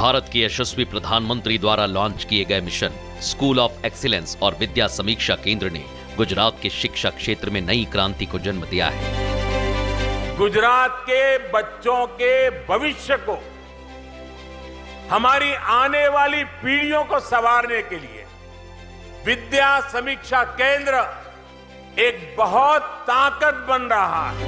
भारत के यशस्वी प्रधानमंत्री द्वारा लॉन्च किए गए मिशन स्कूल ऑफ एक्सीलेंस और विद्या समीक्षा केंद्र ने गुजरात के शिक्षा क्षेत्र में नई क्रांति को जन्म दिया है। गुजरात के बच्चों के भविष्य को, हमारी आने वाली पीढ़ियों को संवारने के लिए विद्या समीक्षा केंद्र एक बहुत ताकत बन रहा है।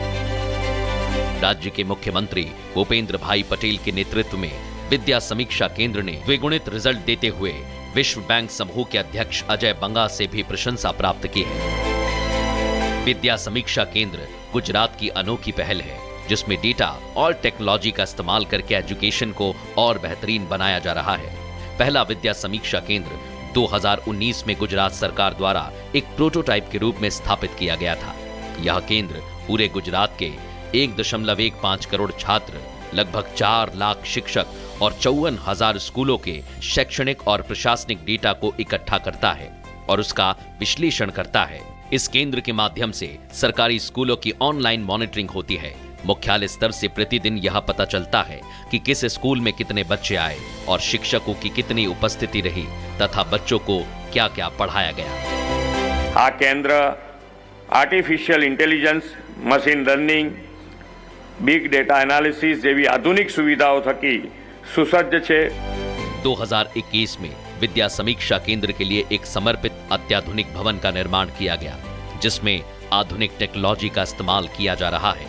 राज्य के मुख्यमंत्री भूपेंद्र भाई पटेल के नेतृत्व में विद्या समीक्षा केंद्र ने द्विगुणित रिजल्ट देते हुए विश्व बैंक समूह के अध्यक्ष अजय बंगा से भी प्रशंसा प्राप्त की है। विद्या समीक्षा केंद्र गुजरात की अनोखी पहल है, जिसमें डेटा और टेक्नोलॉजी का इस्तेमाल करके एजुकेशन को और बेहतरीन बनाया जा रहा है। पहला विद्या समीक्षा केंद्र 2019 में गुजरात सरकार द्वारा एक प्रोटोटाइप के रूप में स्थापित किया गया था। यह केंद्र पूरे गुजरात के 1.15 करोड़ छात्र, लगभग 4 लाख शिक्षक और 54,000 स्कूलों के शैक्षणिक और प्रशासनिक डेटा को इकट्ठा करता है और उसका विश्लेषण करता है। इस केंद्र के माध्यम से सरकारी स्कूलों की ऑनलाइन मॉनिटरिंग होती है। मुख्यालय स्तर से प्रतिदिन यह पता चलता है कि किस स्कूल में कितने बच्चे आए और शिक्षकों की कितनी उपस्थिति रही तथा बच्चों को क्या क्या पढ़ाया गया। आ केंद्र artificial intelligence, machine learning, big data analysis જેવી આધુનિક સુવિધાઓ થકી સુસજ્જ છે। 2021 में विद्या समीक्षा केंद्र के लिए एक समर्पित अत्याधुनिक भवन का निर्माण किया गया, जिसमें आधुनिक टेक्नोलॉजी का इस्तेमाल किया जा रहा है।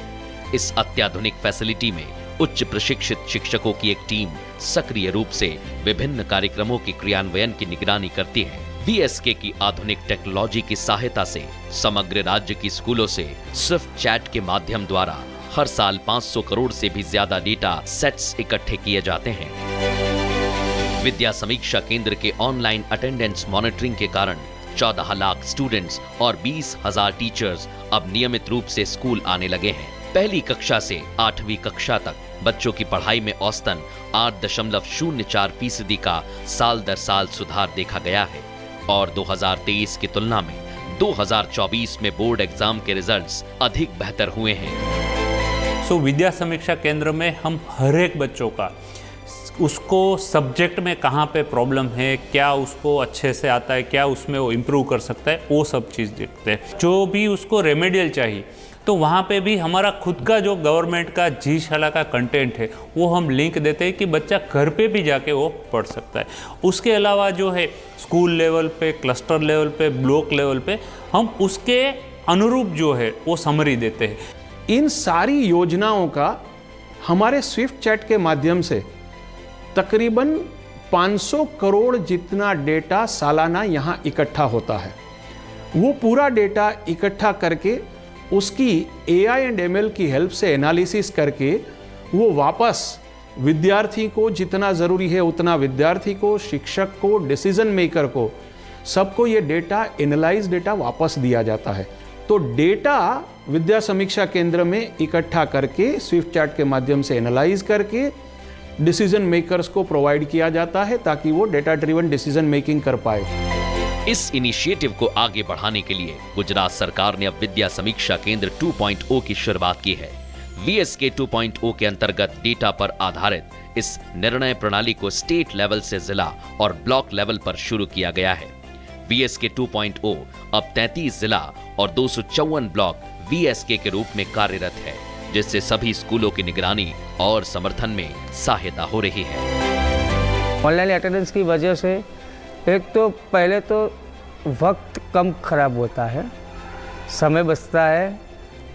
इस अत्याधुनिक फैसिलिटी में उच्च प्रशिक्षित शिक्षकों की एक टीम सक्रिय रूप से विभिन्न कार्यक्रमों के क्रियान्वयन की निगरानी करती है। VSK की आधुनिक टेक्नोलॉजी की सहायता से समग्र राज्य की स्कूलों से स्विफ्ट चैट के माध्यम द्वारा हर साल 500 करोड़ से भी ज्यादा डेटा सेट्स इकट्ठे किए जाते हैं। विद्या समीक्षा केंद्र के ऑनलाइन अटेंडेंस मॉनिटरिंग के कारण 14 लाख स्टूडेंट्स और 20,000 टीचर्स अब नियमित रूप से स्कूल आने लगे हैं। पहली कक्षा से 8वीं कक्षा तक बच्चों की पढ़ाई में औसतन 8.04% का साल दर साल सुधार देखा गया है और 2023 की तुलना में 2024 में बोर्ड एग्जाम के रिजल्ट्स अधिक बेहतर हुए हैं। विद्या समीक्षा केंद्र में हम हर एक बच्चों का, उसको सब्जेक्ट में कहाँ पे प्रॉब्लम है, क्या उसको अच्छे से आता है, क्या उसमें वो इम्प्रूव कर सकता है, वो सब चीज़ देखते हैं। जो भी उसको रेमेडियल चाहिए तो वहाँ पे भी हमारा खुद का जो गवर्नमेंट का जी शाला का कंटेंट है वो हम लिंक देते हैं कि बच्चा घर पे भी जाके वो पढ़ सकता है। उसके अलावा जो है स्कूल लेवल पे, क्लस्टर लेवल पे, ब्लॉक लेवल पे हम उसके अनुरूप जो है वो समरी देते हैं। इन सारी योजनाओं का हमारे स्विफ्ट चैट के माध्यम से तकरीबन 500 करोड़ जितना डेटा सालाना यहाँ इकट्ठा होता है। वो पूरा डेटा इकट्ठा करके उसकी AI एंड ML की हेल्प से एनालिसिस करके वो वापस विद्यार्थी को जितना ज़रूरी है उतना विद्यार्थी को, शिक्षक को, डिसीजन मेकर को, सबको ये डेटा एनालाइज डेटा वापस दिया जाता है। तो डेटा विद्या समीक्षा केंद्र में इकट्ठा करके स्विफ्ट चैट के माध्यम से एनालाइज करके डिसीजन मेकर्स को प्रोवाइड किया जाता है ताकि वो डेटा ड्रिवन डिसीजन मेकिंग कर पाए। इस इनिशिएटिव को आगे बढ़ाने के लिए गुजरात सरकार ने अब विद्या समीक्षा केंद्र 2.0 की शुरुआत की है। VSK 2.0 के अंतर्गत डेटा पर आधारित इस निर्णय प्रणाली को स्टेट लेवल से जिला और ब्लॉक लेवल पर शुरू किया गया है। VSK 2.0 अब 33 जिला और 254 ब्लॉक VSK के रूप में कार्यरत है, जिससे सभी स्कूलों की निगरानी और समर्थन में सहायता हो रही है। ऑनलाइन अटेंडेंस की वजह से एक तो पहले तो वक्त कम खराब होता है, समय बचता है,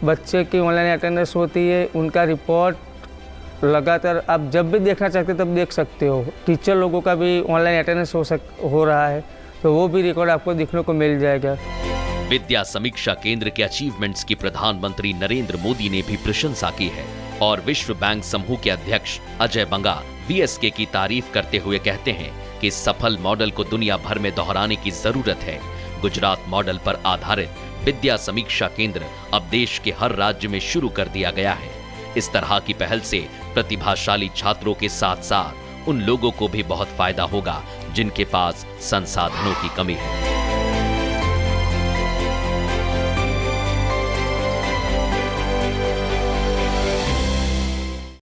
बच्चे की ऑनलाइन अटेंडेंस होती है, उनका रिपोर्ट लगातार आप जब भी देखना चाहते तब देख सकते हो। टीचर लोगों का भी ऑनलाइन अटेंडेंस हो रहा है तो वो भी रिकॉर्ड आपको देखने को मिल जाएगा। विद्या समीक्षा केंद्र के अचीवमेंट्स की प्रधानमंत्री नरेंद्र मोदी ने भी प्रशंसा की है और विश्व बैंक समूह के अध्यक्ष अजय बंगा VSK की तारीफ करते हुए कहते हैं कि इस सफल मॉडल को दुनिया भर में दोहराने की जरूरत है। गुजरात मॉडल पर आधारित विद्या समीक्षा केंद्र अब देश के हर राज्य में शुरू कर दिया गया है। इस तरह की पहल से प्रतिभाशाली छात्रों के साथ साथ उन लोगों को भी बहुत फायदा होगा जिनके पास संसाधनों की कमी है।